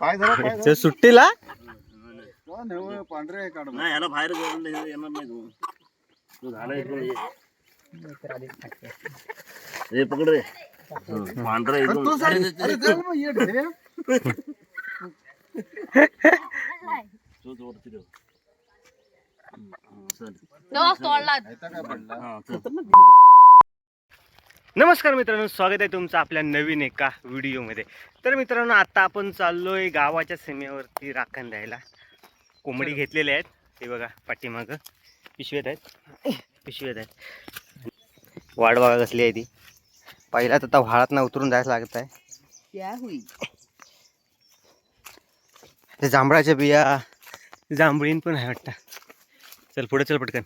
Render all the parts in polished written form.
सुट्टीला पांढरे काढ नाही ह्याला बाहेर येणार नाही तू झाला हे पकड रे पांढरे नमस्कार मित्रांनो, स्वागत आहे तुमचं आपल्या नवीन एका व्हिडिओमध्ये. तर मित्रांनो, आता आपण चाललोय गावाच्या सीमेवरती राखण द्यायला. कोंबडी घेतलेले आहेत, हे बघा पाठीमागं पिशवेत आहेत. वाट बघा कसली आहे ती. पहिला तर व्हाळात उतरून जायला लागत आहे. ते जांभळाच्या बिया जांभळीन पण आहे वाटतं. चल पुढे चल पटकन.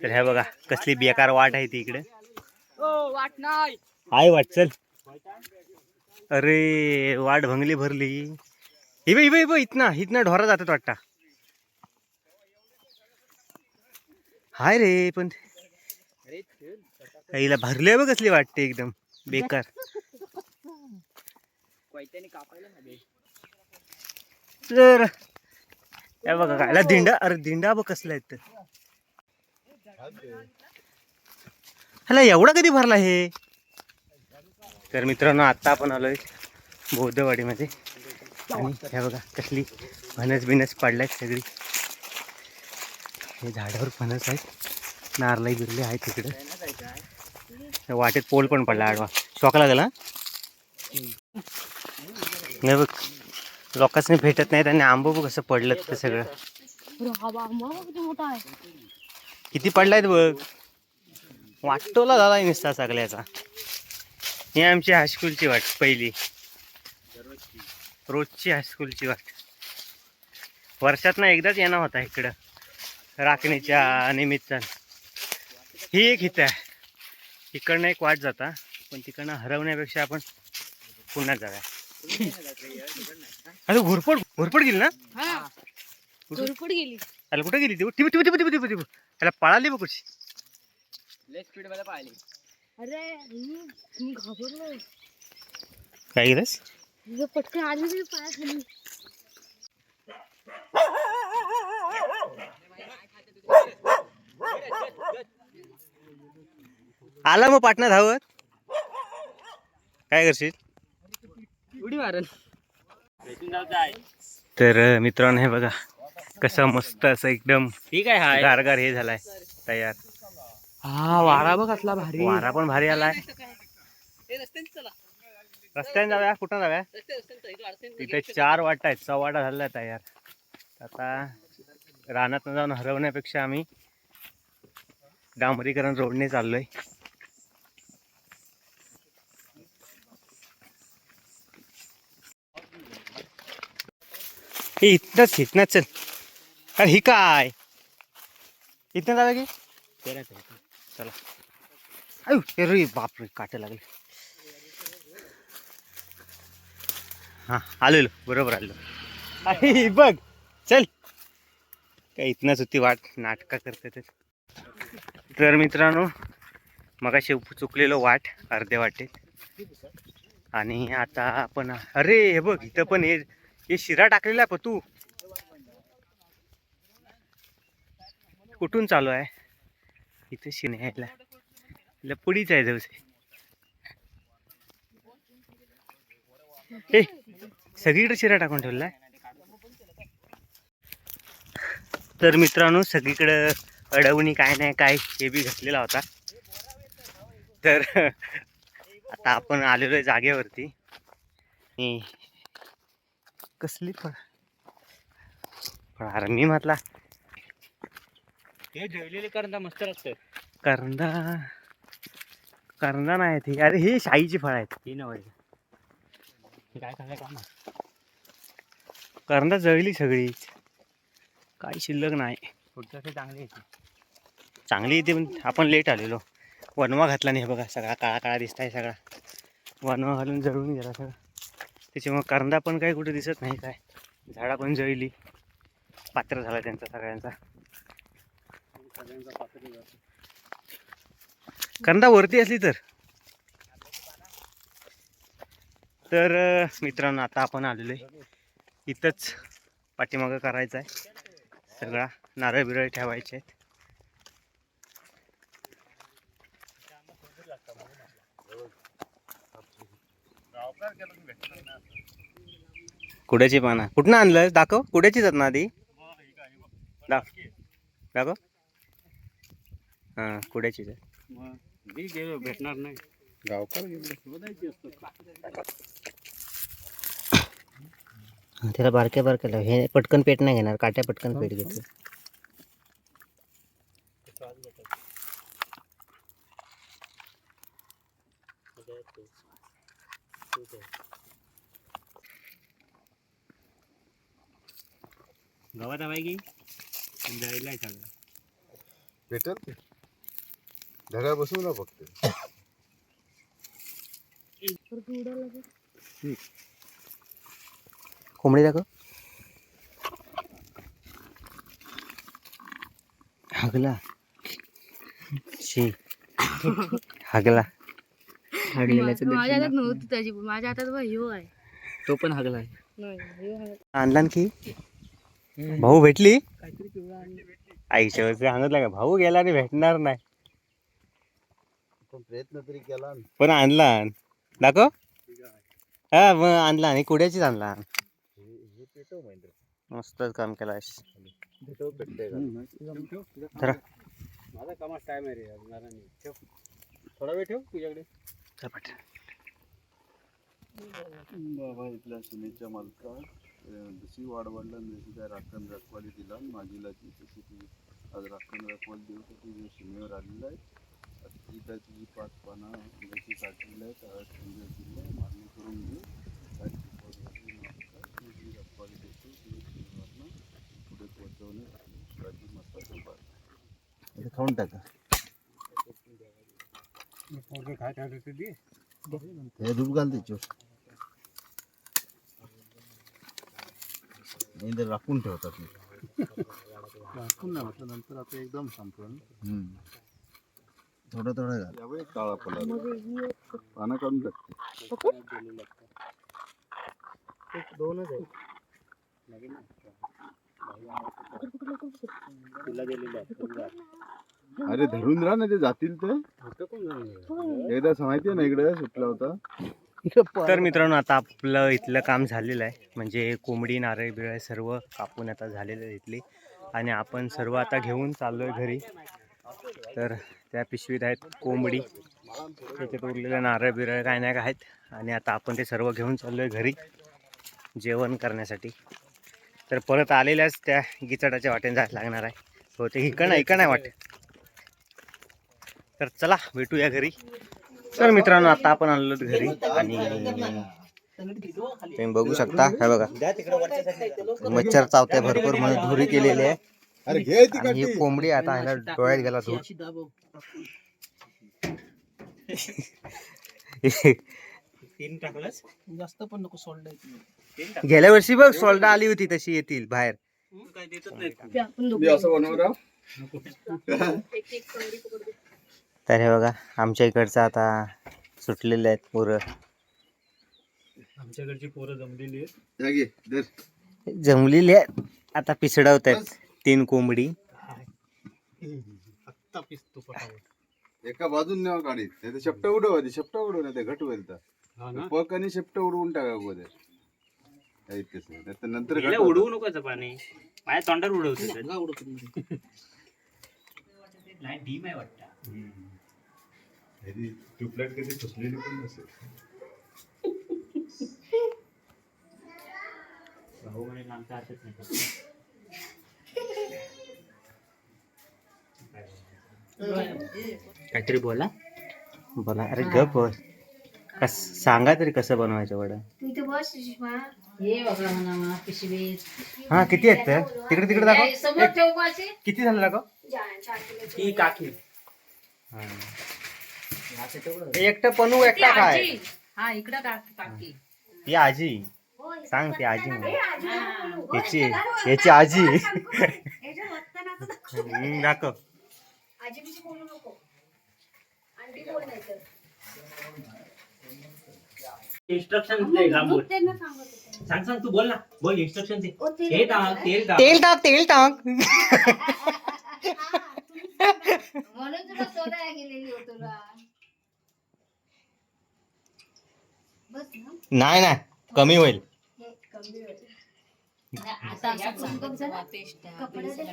तर हे बघा कसली बेकार वाट आहे ती इकडे. वाट नाही आहे वाट. चल. अरे वाट भंगली भरली. इथनं ढोरा जातात वाटता. हाय रे पण हिला भरले बघ कसली वाटते एकदम बेकार. तर हे बघा काय दिंडा. अरे दिंडा बघ कसला आहे तर. ह्याला एवढा कधी भरला हे. तर मित्रांनो, आता आपण आलोय बौद्धवाडीमध्ये आणि हे बघा कसली फणस पडल्यात सगळी. हे झाडावर फणस आहेत, नारळी बिरले आहेत तिकडे. वाटेत पोल पण पडला आडवा. शॉक लागला. नाही बघ लोकांनी भेटत नाहीत आणि आंबो बघ कसं पडलं ते सगळं. किती पडलायत बघ. वाटोला झाला निसता सगळ्याचा. ही आमची हायस्कूलची वाट, पहिली रोजची हायस्कूलची वाट. वर्षातनं एकदाच येणं होता इकडं राखणीच्या निमित्तानं. ही एक हित आहे. इकडनं एक वाट जाता, पण तिकडनं हरवण्यापेक्षा आपण पुन्हा जाऊया. अरे घोरपड गेली ना. घोरपड गेली. अरे कुठे गेली ती. त्याला पळाली बघ कुठची. स्पीड मध्ये पाहिली. अरे मी घाबरलो. काय गेलंस. पटकन आली पायाखाली. आला मग पाटणा धावत. काय करशील. उडी मारल. तर मित्रांनो, हे बघा कसं मस्त असं एकदम ठीक आहे. गारगार हे झालाय तयार. हा वारा बघ कसला भारी. वारा पण भारी आलाय. रस्त्याने जाऊया. कुठं जाऊया. तिथे 4 वाटा आहेत. 6 वाटा झाल्या तयार. आता रानात जाऊन हरवण्यापेक्षा आम्ही डांबरीकरण रोडने चाललोय. हे इथनच चल. अरे ही काय इथनं जाऊया की. चला. अरे बापरे काटे लागले. हा आलेलो बरोबर आलो. अरे बघ चल. काय इथनच होती वाट. नाटका करते. तर मित्रांनो, मगाशी चुकलेलो वाट अर्ध्या वाटेत. आणि आता आपण अरे हे बघ इथं पण हे शिरा टाकलेला आहे. तू कुठून चालू आहे. इथे शिने यायला लपुडीच आहे जवळ. हे सगळीकडे शिरा टाकून ठेवलाय. तर मित्रांनो, सगळीकडं अडवणी काय नाही काय हे बी घातलेला होता. तर आता आपण आलेलो आहे जागेवरती. कसली फळ अरे मी म्हटला हे जेवलेले करंदा मस्त लागतं. करंदा नाही ती. अरे ही शाईची फळ आहेत. ही नव्हे काय सांगाय काम. करंदा जळली सगळी. काही शिल्लक नाही. पुढचं चांगली येते. चांगली येते पण आपण लेट आलेलो. वनवा घातला नाही. बघा सगळा काळा दिसत आहे. सगळा वनवा घालून जळून गेला सगळा. त्याच्यामुळे करंदा पण काही कुठे दिसत नाही. काय झाडा पण जळली. पात्र झाला त्यांचा सगळ्यांचा. करंदा वरती असली तर मित्रांनो आता आपण आलेलो आहे इथंच पाठीमागं करायचं आहे सगळा नारळ बिरळ ठेवायचे आहेत. कुड्याची पानं कुठनं आणलं दाखव. कुड्याचीच आहेत ना आधी दाखव. हां कुड्याचीच आहे. भेटणार नाही. गावकर शोधायची असतो. त्याला बारक्या बारक्याला हे पटकन पेट नाही घेणार. काट्या पटकन पेट घेतो. गव्हात हवाय की जायला सगळं भेटल ते धड्या बसवू ना फक्त. कोंबडी दाखव. हागला शी हागला. हागलेल्याचं माझ्या दर्शन हातात दाखव. नव्हती त्याची माझ्या हातात बघ ह्यो आहे. तो पण हागलाय. नाही ह्यो आहे. आणला की भाऊ भेटली. काहीतरी पिवळा आणि आईच्या वरती सांगितलं का भाऊ गेला आणि भेटणार नाही. पण प्रयत्न तरी केला ना. पण आणला. दाखव. हा मग आणला आणि कुड्याचीच आणला. हे पेटव माहिती मस्तच काम केला. भेटव पेटते जरा माझा कामात टाइम आहे रे. नारायण ठेव थोडा वेळ ठेव तुझ्याकडे. बाबा इथल्या सुनेच्या मालका जशी वाढवाडला जशी काय राखण रखवाली दिला माझीला ती तशी ती आज राखण रखवाली देऊसाठी सीमेवर आलेला आहे. ती काय तुझी 5 पानं जशी साठलेली आहे त्या जिल्हा मागणी करून घे. काय तुझी रखवाली देतो तुझ्या सीमेवरनं पुढे पोहोचवण्यासाठी मसाचा पाठ खाऊन टाका. हे धूप घाल त्याच्यावर नाही राखून ठेवतात. राखून नाही म्हटलं नंतर आता एकदम संपलं. थोडं थोडं घाल. यावेळी काळा पडला पानं काढून टाकते. दोनच आहे. तुला दिलेलं आहे. अरे धरून राहा ना ते जातील तर. एकदा माहिती आहे ना इकडे सुटला होता. तर मित्रांनो आता आपलं इथलं काम झालेलं आहे. म्हणजे कोंबडी नारळ बिरळ सर्व कापून आता झालेलं आहे इथली. आणि आपण सर्व आता घेऊन चाललोय घरी. तर त्या पिशवीत आहेत कोंबडी त्याच्यात उरलेलं नारळ बिरळ काय नाही काय आहेत. आणि आता आपण ते सर्व घेऊन चाललोय घरी जेवण करण्यासाठी. तर परत आलेल्याच त्या गिचडाच्या वाटेने जायला लागणार आहे. हो ते इकडं नाही वाटे. तर चला भेटूया घरी. तर मित्रांनो आता आपण आलो घरी आणि तुम्ही बघू शकता हे बघा मच्छर चावते भरपूर म्हणून धुरी केलेली आहे. अरे घे आणि ही कोंबडी आता ह्याला डोळ्यात गेला धूर. जास्त पण नको सोल्ड. गेल्या वर्षी बघ सोल्डा आली होती तशी येतील बाहेर. ते आपण दोघं मी असं बनवलं. एक कोंबडी पकडू. तर हे बघा आमच्या इकडचं आता सुटलेले आहेत पोरं. आमच्याकडची पोरं जमलेली आहेत. या घे धर. जमलेली आहेत आता पिसडवत आहेत 3 कोंबडी. आत्ता पिसतो पटावर. एका बाजून नेवा गाडीत नाही तर शेपटा उडव आधी. शेपटा उडव नाही तर घट होईल. तर पक आणि शेपटा उडवून टाका अगोदर. नंतर घट उडवू नको पाणी माझ्या तोंडावर उडवतो. नाही डीम आहे वाटतं. ट्यूबलाईट कधी फसलेली पण नसेल. भाऊ म्हणे आमचा असंच नाही. काहीतरी बोला. अरे गप सांगा तरी कसं बनवायचं वडा. तू इथे बस सुषमा. हे बघा म्हणा पिशवी. हा किती आहेत तर तिकडे दाखव. समोर ठेवू का असे? किती झालं दाखव. 4 किलो. ही काकी एकटं पनू एकटा काय. हा इकडं काकी. ती आजी सांग. ती आजी याची आजी दाखव. आजी बिजी बोलू नको. आणि इन्स्ट्रक्शन दे लांबून. सांग सांग तू बोल ना, बोल इन्स्ट्रक्शन दे. हे टाक, तेल टाक, तेल टाक, तेल टाक. म्हणून तुला सोडायला गेलेली हो तुला. बस ना. नाही नाही, कमी होईल. कमी होईल. आता असं समजून जा ना. कपडे दे.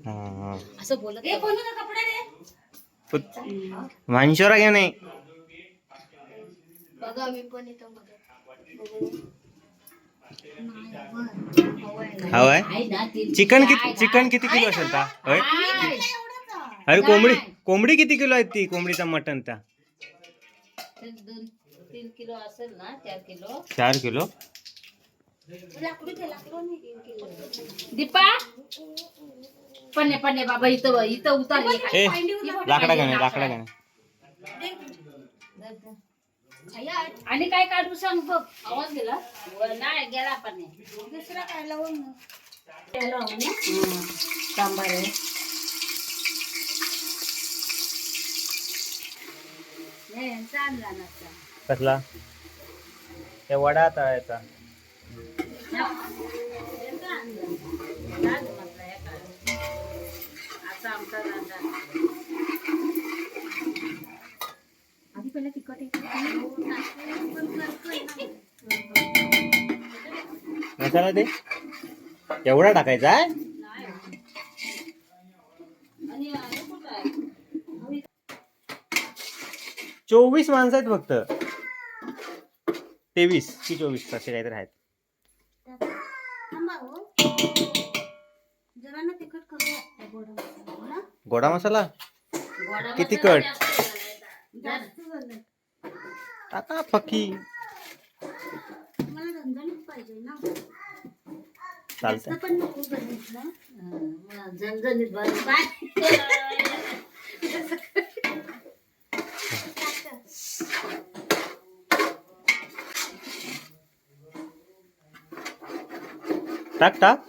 हा. असं बोलत हे कोणी ना कपडे दे. मांशोरा घ्या नाही. बघा मी पण इथं मध्ये. हवाय चिकन किती किलो असेल ता? होय. अरे कोंबडी किती किलो आहे ती? कोंबडीचा मटन त्या 2-3 किलो असेल ना. 4 किलो. 4 किलो. दीपा पन्ने बाबा इथं इथं उतार. लाकडा गाणे. आणि काय काढू सांग बघ. आवाज गेला नाही गेला पण दुसरा काय लावून सांबार आहे. चांगला नसता कसला ते वडा तळायचा. असा आमचा धंदा. आधी पहिला तिखट मसाला ते एवढा टाकायचा आहे. आणि कुठं आहे 24 माणसं आहेत फक्त. 23 की 24 असे काहीतरी आहेत. गोडा मसाला किती कट टाका पक्की. मला झणझणीत पाहिजे ना. चालतंय. पण नको झणझणीत टाक टाक.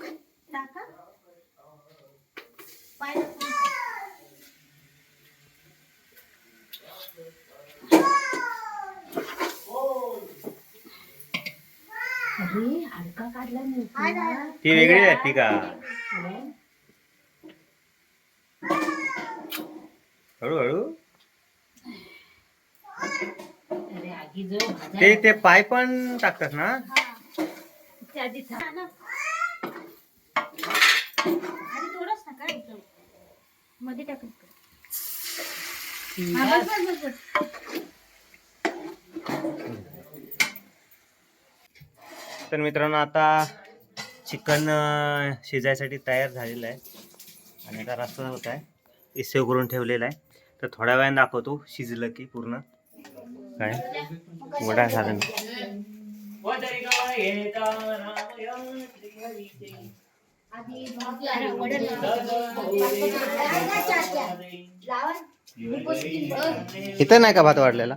अरे हलका काढला नाही. ती वेगळी आहे ती का. हळूहळू. अरे आगी जो ते पाय पण टाकतात ना. आधी थोडंच टाका मध्ये टाकून. तर मित्रांनो आता चिकन शिजायसाठी तयार झालेलं आहे आणि आता रस्सा होत आहे. सेव करून ठेवलेला आहे. तर थोड्या वेळाने दाखवतो शिजलं की पूर्ण. काय वडा झाला ना. इथं नाही का भात वाढलेला.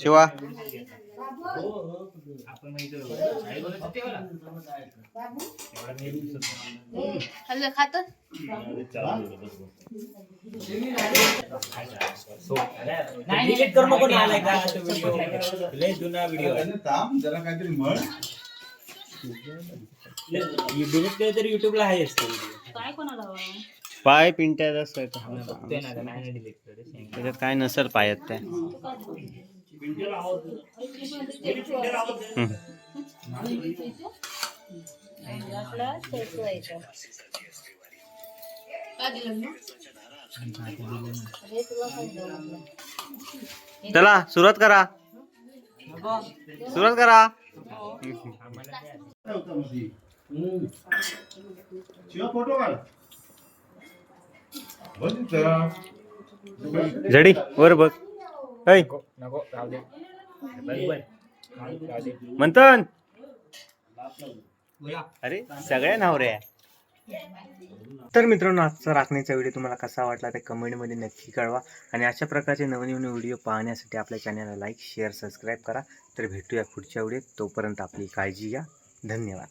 शिवा खात जरा काहीतरी म्हण. डिलीट केलं तरी युट्यूबला आहे. काय कोणाला हवं. पाय पिंट्यात असतं त्याच्यात काय नसेल पायात त्या. चला सुरुवात करा. फोटो काढ. झडी वर बघ. मंथन अरे सगळ्या नावरे आहे. तर मित्रांनो आजचा राखण्याचा व्हिडिओ तुम्हाला कसा वाटला ते कमेंटमध्ये नक्की कळवा. आणि अशा प्रकारचे नवीन व्हिडिओ पाहण्यासाठी आपल्या चॅनलला लाईक शेअर सबस्क्राईब करा. तर भेटूया पुढच्या व्हिडिओत. तोपर्यंत आपली काळजी घ्या. धन्यवाद.